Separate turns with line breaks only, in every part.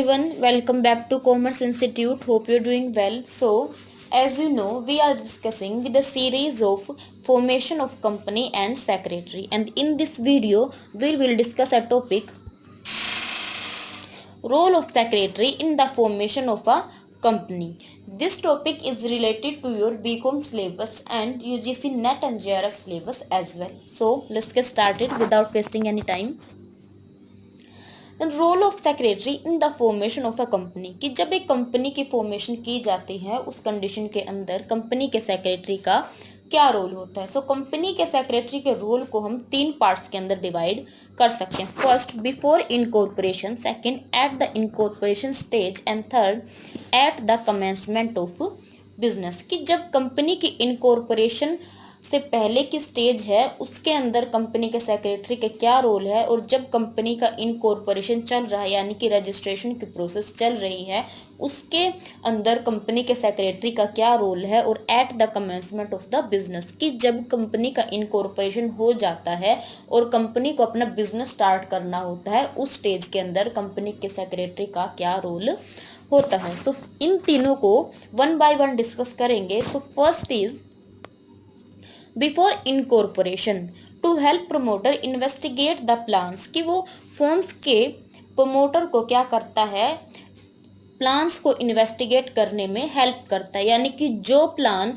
everyone, welcome back to Commerce Institute. Hope you're doing well. So, as you know, we are discussing with the series of formation of company and secretary. And in this video, we will discuss a topic, role of secretary in the formation of a company. This topic is related to your BCom syllabus and UGC NET and JRF syllabus as well. So, let's get started without wasting any time. Role of secretary in the formation of a company कि जब एक company की formation की जाती है उस condition के अंदर कंपनी के सेक्रेटरी का क्या रोल होता है। सो कंपनी के सेक्रेटरी के रोल को हम 3 पार्ट्स के अंदर डिवाइड कर सकते हैं। First, before incorporation, second, at the incorporation stage and third, eight the commencement of business कि जब कंपनी की इनकॉर्पोरेशन से पहले की स्टेज है उसके अंदर कंपनी के सेक्रेटरी का क्या रोल है, और जब कंपनी का इनकॉर्पोरेशन चल रहा है यानी कि रजिस्ट्रेशन की प्रोसेस चल रही है उसके अंदर कंपनी के सेक्रेटरी का क्या रोल है, और eight the commencement of the business कि जब कंपनी का इनकॉर्पोरेशन हो जाता है और कंपनी को अपना बिजनेस स्टार्ट करना होता है उस स्टेज के अंदर कंपनी के सेक्रेटरी का क्या रोल होता है। तो इन तीनों को वन बाय वन डिस्कस करेंगे। तो first is before incorporation, to help promoter investigate the plans कि वो फर्म्स के प्रमोटर को क्या करता है, प्लान्स को इन्वेस्टिगेट करने में हेल्प करता है। यानी कि जो प्लान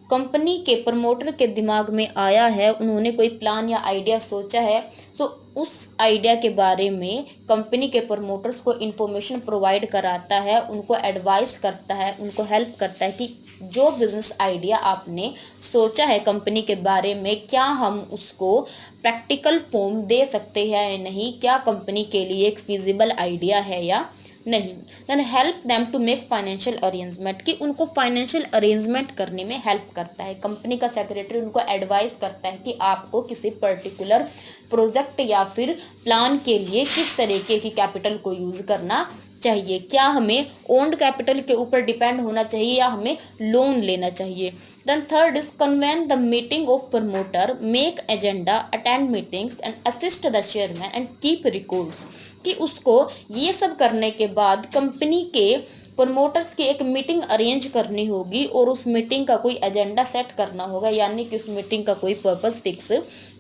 कंपनी के प्रमोटर के दिमाग में आया है, उन्होंने कोई प्लान या आइडिया सोचा है, तो उस आइडिया के बारे में कंपनी के प्रमोटर्स को इन्फॉर्मेशन प्रोवाइड कराता है, उनको एडवाइस करता है, उनको हेल्प करता है कि जो बिजनेस आइडिया आपने सोचा है कंपनी के बारे में क्या हम उसको प्रैक्टिकल फॉर्म दे सकते हैं या नहीं, क्या कंपनी के लिए एक फिजिबल आइडिया है या नहीं। Then help them to make financial arrangement कि उनको फाइनेंशियल अरेंजमेंट करने में हेल्प करता है। कंपनी का सेक्रेटरी उनको एडवाइस करता है कि आपको किसी पर्टिकुलर प्रोजेक्ट या फिर प्लान के लिए किस तरीके की कैपिटल को यूज करना चाहिए, क्या हमें ओन्ड कैपिटल के ऊपर डिपेंड होना चाहिए या हमें लोन लेना चाहिए। Then third is convene the meeting of promoter, make agenda, attend meetings and assist the chairman and keep records कि उसको ये सब करने के बाद कंपनी के प्रमोटर्स की एक मीटिंग अरेंज करनी होगी और उस मीटिंग का कोई एजेंडा सेट करना होगा, यानी कि उस मीटिंग का कोई पर्पस फिक्स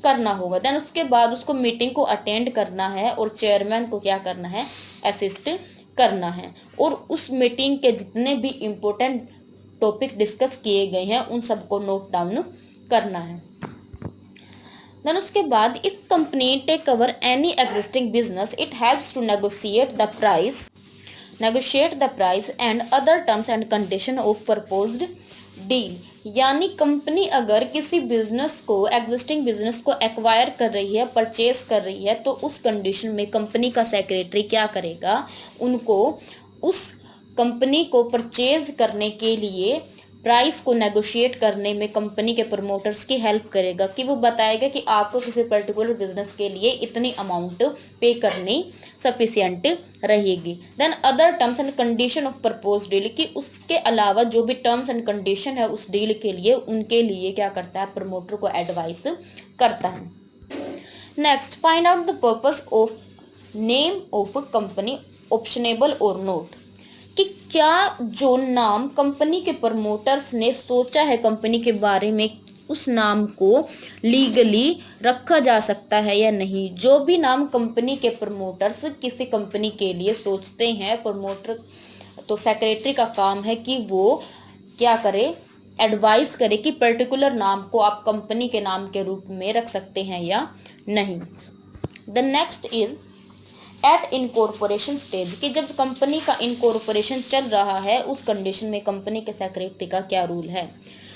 करना होगा। देन उसके बाद उसको मीटिंग को अटेंड करना है और चेयरमैन को क्या करना है, असिस्ट करना है, और उस मीटिंग के जितने भी इम्पोर्टेंट टॉपिक डिस्कस किए गए हैं उन सबको नोट डाउन करना है। देन उसके बाद if company take over any existing business it helps to negotiate the price and other terms and condition of proposed deal. यानी कंपनी अगर किसी बिजनेस को, एग्जिस्टिंग बिजनेस को एक्वायर कर रही है, परचेज कर रही है, तो उस कंडीशन में कंपनी का सेक्रेटरी क्या करेगा, उनको उस कंपनी को परचेज करने के लिए प्राइस को नेगोशिएट करने में कंपनी के प्रमोटर्स की हेल्प करेगा कि वो बताएगा कि आपको किसी पर्टिकुलर बिजनेस के लिए इतनी अमाउंट पे करनी सफिशिएंट रहेगी। Then other terms and condition of propose deal कि उसके अलावा जो भी टर्म्स एंड कंडीशन है उस डील के लिए उनके लिए क्या करता है, प्रमोटर को एडवाइस करता है। Next, find out the purpose of name of company, optionable और नोट कि क्या जो नाम कंपनी के प्रमोटर्स ने सोचा है कंपनी के बारे में उस नाम को लीगली रखा जा सकता है या नहीं। जो भी नाम कंपनी के प्रमोटर्स किसी कंपनी के लिए सोचते हैं, प्रमोटर तो सेक्रेटरी का काम है कि वो क्या करे, एडवाइस करे कि पर्टिकुलर नाम को आप कंपनी के नाम के रूप में रख सकते हैं या नहीं। The next is at incorporation stage कि जब कंपनी का इनकॉर्पोरेशन चल रहा है उस कंडीशन में कंपनी के सेक्रेटरी का क्या रूल है।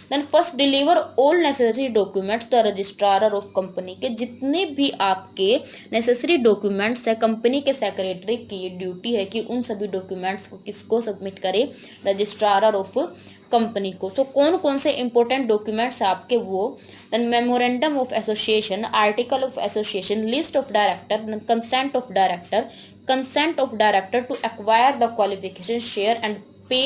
Then first, deliver all necessary documents the registrar of company के जितने भी आपके नेसेसरी डॉक्यूमेंट्स है कंपनी के सेक्रेटरी की ड्यूटी है कि उन सभी डॉक्यूमेंट्स को किसको सबमिट करे, रजिस्ट्रार ऑफ कंपनी को। तो कौन कौन से इंपॉर्टेंट डॉक्यूमेंट्स आपके वो, then memorandum of association, article of association, list of director, consent of director to acquire the qualification share and pay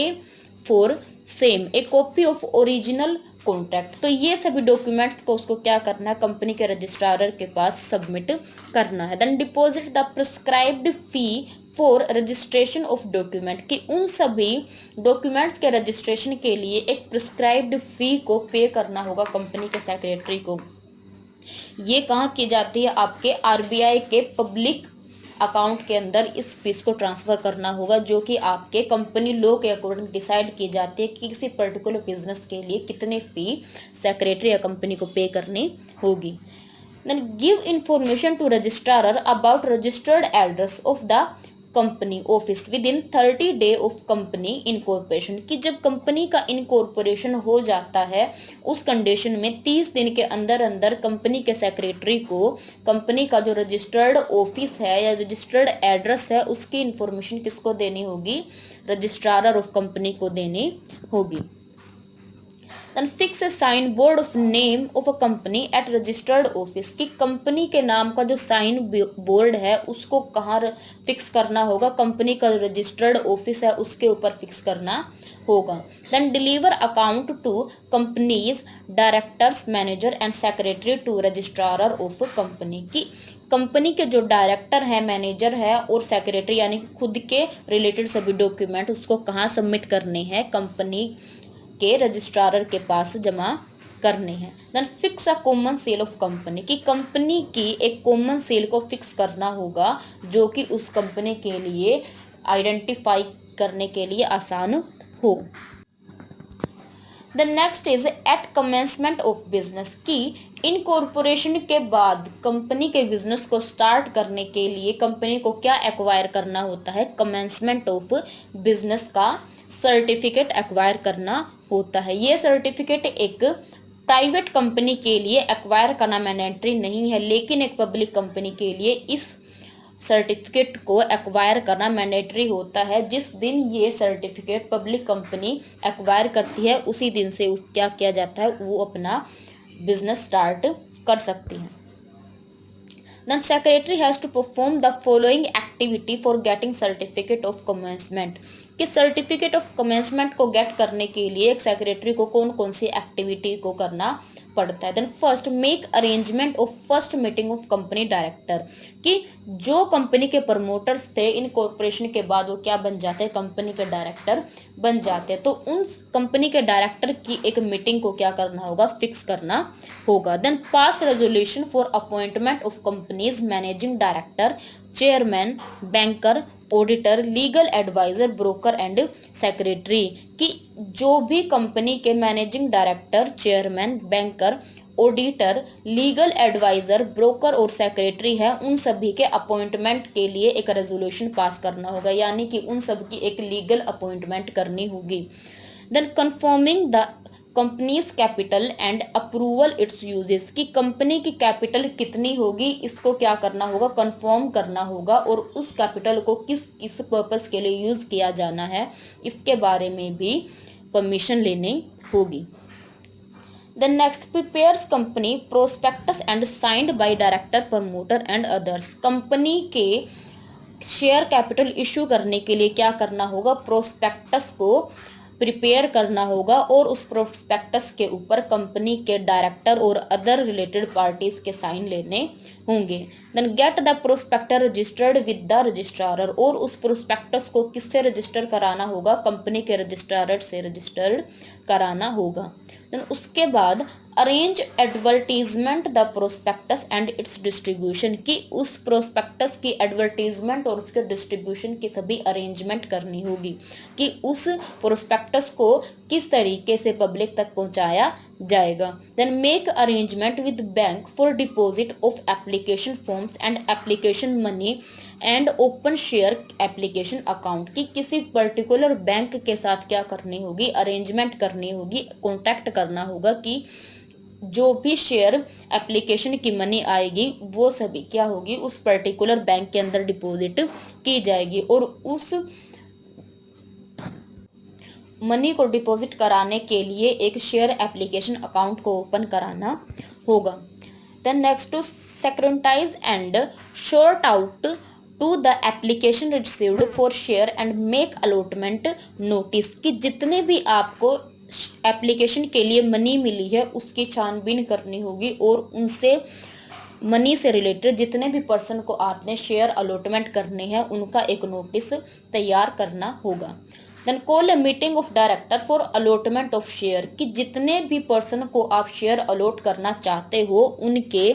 for same, a copy of original contract. तो ये सभी डॉक्यूमेंट्स को उसको क्या करना है, कंपनी के रजिस्ट्रार के पास सबमिट करना है। Then deposit the prescribed fee for registration of document, कि उन सभी डॉक्यूमेंट्स के रजिस्ट्रेशन के लिए एक प्रिस्क्राइब्ड फी को पे करना होगा कंपनी के सेक्रेटरी को। ये कहाँ की जाती है, आपके आरबीआई के पब्लिक अकाउंट के अंदर इस फीस को ट्रांसफ़र करना होगा, जो कि आपके कंपनी लॉ के अकॉर्डिंग डिसाइड की जाती है कि किसी पर्टिकुलर बिजनेस के लिए कितने फी सेक्रेटरी या कंपनी को पे करनी होगी। Then give information to registrar about registered address of the company office with in 30 day of company incorporation, कि जब कंपनी का इनकॉर्पोरेशन हो जाता है उस कंडीशन में 30 दिन के अंदर अंदर कंपनी के सेक्रेटरी को कंपनी का जो रजिस्टर्ड ऑफिस है या रजिस्टर्ड एड्रेस है उसकी इंफॉर्मेशन किसको देनी होगी, रजिस्ट्रार ऑफ कंपनी को देनी होगी। Then fix a sign board of name of a company at registered office, कि कंपनी के नाम का जो साइन बोर्ड है उसको कहाँ फिक्स करना होगा, कंपनी का रजिस्टर्ड ऑफिस है उसके ऊपर फिक्स करना होगा। Then deliver account to companies directors manager and secretary to registrar of company, की कंपनी के जो डायरेक्टर है, मैनेजर है और सेक्रेटरी यानी खुद के रिलेटेड सभी डॉक्यूमेंट उसको कहाँ सबमिट करने हैं, कंपनी के रजिस्ट्रार के पास जमा करने हैं। Then fix a common seal of company, की कंपनी की एक कॉमन सेल को फिक्स करना होगा जो कि उस कंपनी के लिए आइडेंटिफाई करने के लिए आसान हो। The next is at commencement of business, की इनकॉर्पोरेशन के बाद कंपनी के बिजनेस को स्टार्ट करने के लिए कंपनी को क्या एक्वायर करना होता है, कमेंसमेंट ऑफ बिजनेस का सर्टिफिकेट एक्वायर करना होता है। ये सर्टिफिकेट एक प्राइवेट कंपनी के लिए एक्वायर करना मैंडेटरी नहीं है, लेकिन एक पब्लिक कंपनी के लिए इस सर्टिफिकेट को एक्वायर करना मैंडेटरी होता है। जिस दिन ये सर्टिफिकेट पब्लिक कंपनी एक्वायर करती है उसी दिन से क्या किया जाता है, वो अपना बिजनेस स्टार्ट कर सकती है। Then secretary has to perform the following activity for getting certificate of commencement, कि सर्टिफिकेट ऑफ कमेंसमेंट को गेट करने के लिए एक सेक्रेटरी को कौन कौन सी एक्टिविटी को करना पड़ता है। Then first make arrangement of first meeting of company director, कि जो कंपनी के प्रमोटर्स थे इनकॉर्पोरेशन के बाद वो क्या बन जाते हैं, कंपनी के डायरेक्टर बन जाते हैं, तो उन कंपनी के डायरेक्टर की एक मीटिंग को क्या करना होगा, फिक्स करना होगा। Then pass resolution for appointment of companies managing director, chairman, banker, auditor, legal adviser, broker and secretary, कि जो भी कंपनी के managing director, chairman, banker, auditor, legal adviser, broker और सेक्रेटरी है उन सभी के अपॉइंटमेंट के लिए एक रेजोल्यूशन पास करना होगा, यानी कि उन सब की एक लीगल अपॉइंटमेंट करनी होगी। Then confirming the companies capital and approval its uses, की कंपनी की कैपिटल कितनी होगी इसको क्या करना होगा, कंफर्म करना होगा, और उस कैपिटल को किस किस पर्पस के लिए यूज़ किया जाना है इसके बारे में भी परमिशन लेनी होगी। The next prepares company prospectus and signed by director, promoter and others, company के शेयर कैपिटल इशू करने के लिए क्या करना होगा, प्रोस्पेक्टस को प्रिपेयर करना होगा और उस प्रोस्पेक्टस के ऊपर कंपनी के डायरेक्टर और अदर रिलेटेड पार्टीज के साइन लेने होंगे। Then get the prospector registered with the registrar, और उस प्रोस्पेक्टस को किससे रजिस्टर कराना होगा, कंपनी के रजिस्ट्रार से रजिस्टर्ड कराना होगा। देन उसके बाद arrange advertisement the prospectus and it's distribution, की उस प्रोस्पेक्टस की एडवर्टीजमेंट और उसके डिस्ट्रीब्यूशन की सभी अरेंजमेंट करनी होगी, कि उस प्रोस्पेक्टस को किस तरीके से पब्लिक तक पहुंचाया जाएगा। Then make arrangement with bank for deposit of application forms and application money and open share application account, की किसी पर्टिकुलर बैंक के साथ क्या करनी होगी, अरेंजमेंट करनी होगी, कॉन्टैक्ट करना होगा कि जो भी शेयर एप्लीकेशन की मनी आएगी वो सभी क्या होगी, उस पर्टिकुलर बैंक के अंदर डिपॉजिट की जाएगी, और उस मनी को डिपॉजिट कराने के लिए एक शेयर एप्लीकेशन अकाउंट को ओपन कराना होगा। Then next to scrutinise and sort out to the application received for share and make allotment notice, कि जितने भी आपको एप्लीकेशन के लिए मनी मिली है उसकी छानबीन करनी होगी और उनसे मनी से रिलेटेड जितने भी पर्सन को आपने शेयर अलॉटमेंट करने हैं उनका एक नोटिस तैयार करना होगा। Then call a meeting of director for allotment of share, कि जितने भी पर्सन को आप शेयर अलॉट करना चाहते हो उनके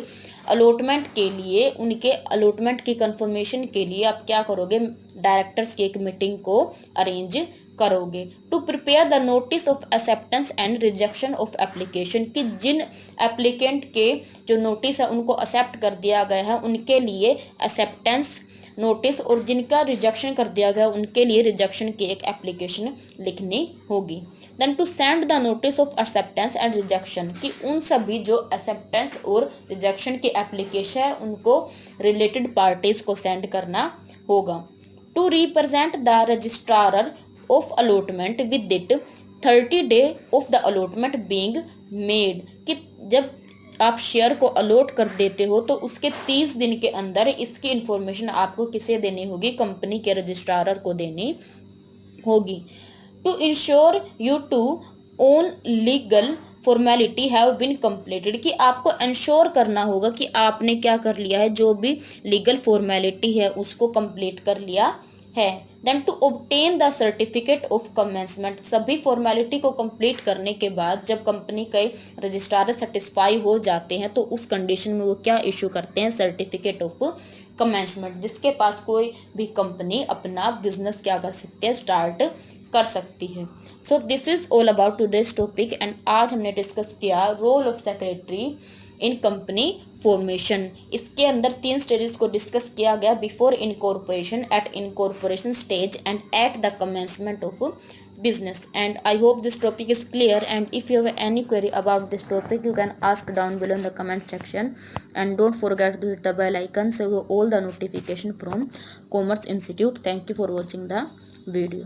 अलॉटमेंट के लिए, उनके अलॉटमेंट की कंफर्मेशन के लिए आप क्या करोगे, डायरेक्टर्स की एक मीटिंग को अरेंज करोगे। To prepare the notice of acceptance and rejection of application, कि जिन एप्लीकेंट के जो नोटिस है उनको एक्सेप्ट कर दिया गया है उनके लिए एक्सेप्टेंस नोटिस, और जिनका रिजेक्शन कर दिया गया उनके लिए रिजेक्शन की एक एप्लीकेशन लिखनी होगी। Then to send the notice of acceptance and rejection, कि उन सभी जो एक्सेप्टेंस और रिजेक्शन की एप्लीकेशन है उनको रिलेटेड पार्टीज को सेंड करना होगा। To represent the registrar of allotment within 30 day of the allotment being made, कि जब आप शेयर को अलॉट कर देते हो तो उसके 30 दिन के अंदर इसकी इंफॉर्मेशन आपको किसे देनी होगी, कंपनी के रजिस्ट्रार को देनी होगी। To ensure you to own legal formality have been completed, कि आपको इंश्योर करना होगा कि आपने क्या कर लिया है, जो भी लीगल फॉर्मेलिटी है उसको कंप्लीट कर लिया है। Then to obtain the certificate of commencement, सभी फॉर्मेलिटी को कंप्लीट करने के बाद जब कंपनी के रजिस्ट्रार सेटिस्फाई हो जाते हैं तो उस कंडीशन में वो क्या इशू करते हैं, सर्टिफिकेट ऑफ कमेंसमेंट, जिसके पास कोई भी कंपनी अपना बिजनेस क्या कर सकती है, स्टार्ट कर सकती है। So this is all about today's topic and आज हमने डिस्कस किया role of secretary in company formation. इसके अंदर 3 स्टेजेस को डिस्कस किया गया, before incorporation, at incorporation stage and at the commencement of business. And I hope this topic is clear, and if you have any query about this topic you can ask down below in the comment section, and don't forget to hit the bell icon so you have all the notification from Commerce Institute. Thank you for watching the video.